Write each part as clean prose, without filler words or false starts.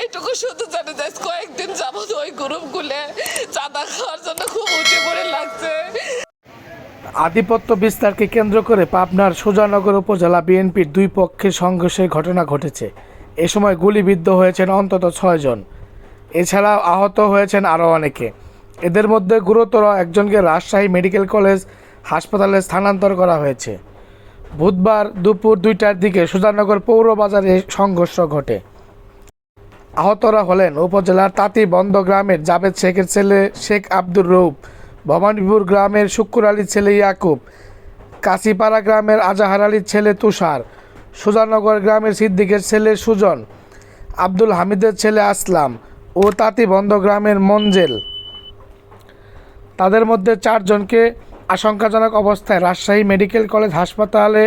এইটুকু শুধু জানি যে কয়েকদিন যাবত ওই গ্রুপগুলো চাঁদা খাওয়ার জন্য খুব উঠে পড়ে লাগছে। আধিপত্য বিস্তারকে কেন্দ্র করে পাবনার সুজানগর উপজেলা বিএনপির দুই পক্ষের সংঘর্ষের ঘটনা ঘটেছে। এ সময় গুলিবিদ্ধ হয়েছেন অন্তত 6 জন। এছাড়াও আহত হয়েছেন আরও অনেকে। এদের মধ্যে গুরুতর একজনকে রাজশাহী মেডিকেল কলেজ হাসপাতালে স্থানান্তর করা হয়েছে। বুধবার দুপুর 2টার দিকে সুজানগর পৌর বাজারে সংঘর্ষ ঘটে। আহতরা হলেন উপজেলার তাঁতিবন্ধ গ্রামের জাবেদ শেখের ছেলে শেখ আব্দুর রৌফ, ভবানীপুর গ্রামের শুক্কুর আলীর ছেলে ইয়াকুব, কাশিপাড়া গ্রামের আজাহার আলীর ছেলে তুষার, সুজানগর গ্রামের সিদ্দিকের ছেলে সুজন, আব্দুল হামিদের ছেলে আসলাম ও তাঁতিবন্ধ গ্রামের মঞ্জেল। তাদের মধ্যে 4 জনকে আশঙ্কাজনক অবস্থায় রাজশাহী মেডিকেল কলেজ হাসপাতালে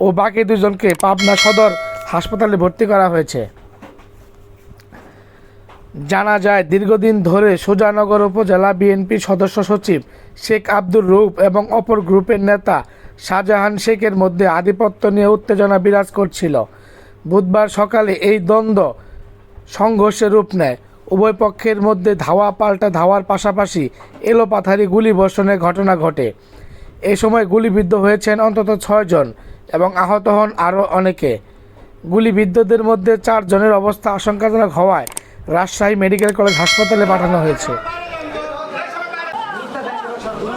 ও বাকি 2 জনকে পাবনা সদর হাসপাতালে ভর্তি করা হয়েছে। জানা যায়, দীর্ঘদিন ধরে সুজানগর উপজেলা বিএনপির সদস্য সচিব শেখ আব্দুর রৌফ এবং অপর গ্রুপের নেতা শাহজাহান শেখের মধ্যে আধিপত্য নিয়ে উত্তেজনা বিরাজ করছিল। বুধবার সকালে এই দ্বন্দ্ব সংঘর্ষের রূপ নেয়। উভয় পক্ষের মধ্যে ধাওয়া পাল্টা ধাওয়ার পাশাপাশি এলোপাথারি গুলিবর্ষণের ঘটনা ঘটে। এ সময় গুলিবিদ্ধ হয়েছেন অন্তত 6 জন এবং আহত হন আরও অনেকে। গুলিবিদ্ধদের মধ্যে 4 জনের অবস্থা আশঙ্কাজনক হওয়ায় রাজশাহী মেডিকেল কলেজ হাসপাতালে পাঠানো হয়েছে।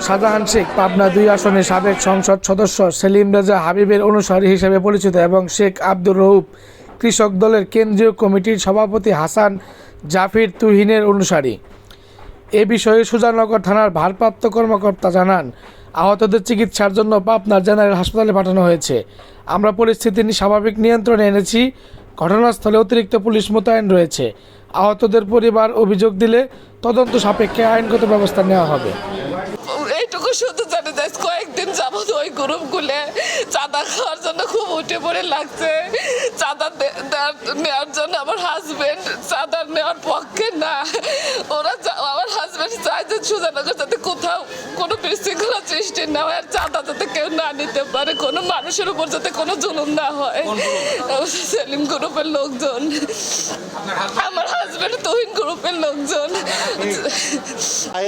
শাহজাহান শেখ পাবনা 2 আসনের সাবেক সংসদ সদস্য সেলিম রেজা হাবিবের অনুসারী হিসেবে পরিচিত এবং শেখ আব্দুর রৌফ কৃষক দলের কেন্দ্রীয় কমিটির সভাপতি হাসান জাফির তুহিনের অনুসারী। এ বিষয়ে সুজানগর থানার ভারপ্রাপ্ত কর্মকর্তা জানান, আহতদের চিকিৎসার জন্য পাবনা জেনারেল হাসপাতালে পাঠানো হয়েছে। আমরা পরিস্থিতি স্বাভাবিক নিয়ন্ত্রণে এনেছি। ঘটনাস্থলে অতিরিক্ত পুলিশ মোতায়েন রয়েছে। আহতদের পরিবার অভিযোগ দিলে তদন্ত সাপেক্ষে আইনগত ব্যবস্থা নেওয়া হবে। এইটুকু শুধু জানি যে কয়েকদিন যাবত ওই গ্রুপগুলো চাঁদা খাওয়ার জন্য খুব উঠে পড়ে লাগছে। চাঁদা নেওয়ার জন্য আমার হাজবেন্ড চাঁদা নেওয়ার পক্ষে না। আমার হাজবেন্ড চায় যে সুজানগর যাতে কোথাও কোনো বিশৃঙ্খলা সৃষ্টি না হয়, আর চাঁদা যাতে কেউ না নিতে পারে, কোনো মানুষের উপর যাতে কোনো জুলুম না হয়। সেলিম গ্রুপের লোকজন, আমার হাজবেন্ড তুহিন গ্রুপের লোকজন।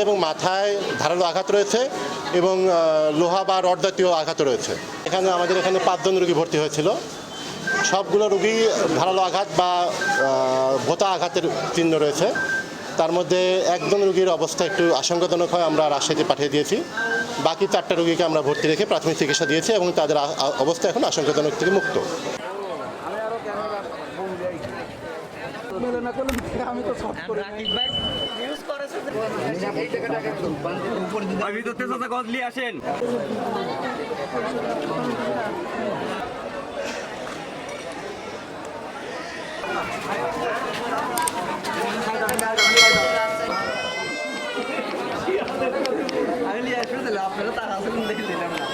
এবং মাথায় ধারালো আঘাত রয়েছে এবং লোহা বা রড জাতীয় আঘাত রয়েছে। আমাদের এখানে 5 জন রোগী ভর্তি হয়েছিল। সবগুলো রোগী ধারালো আঘাত বা ভোঁতা আঘাতের চিহ্ন রয়েছে। তার মধ্যে 1 জন রোগীর অবস্থা একটু আশঙ্কাজনক হয়, আমরা রাজশাহীতে পাঠিয়ে দিয়েছি। বাকি 4টা রোগীকে আমরা ভর্তি রেখে প্রাথমিক চিকিৎসা দিয়েছি এবং তাদের অবস্থা এখন আশঙ্কাজনক থেকে মুক্ত। আসেন আপনারা তারা দেখলেন না।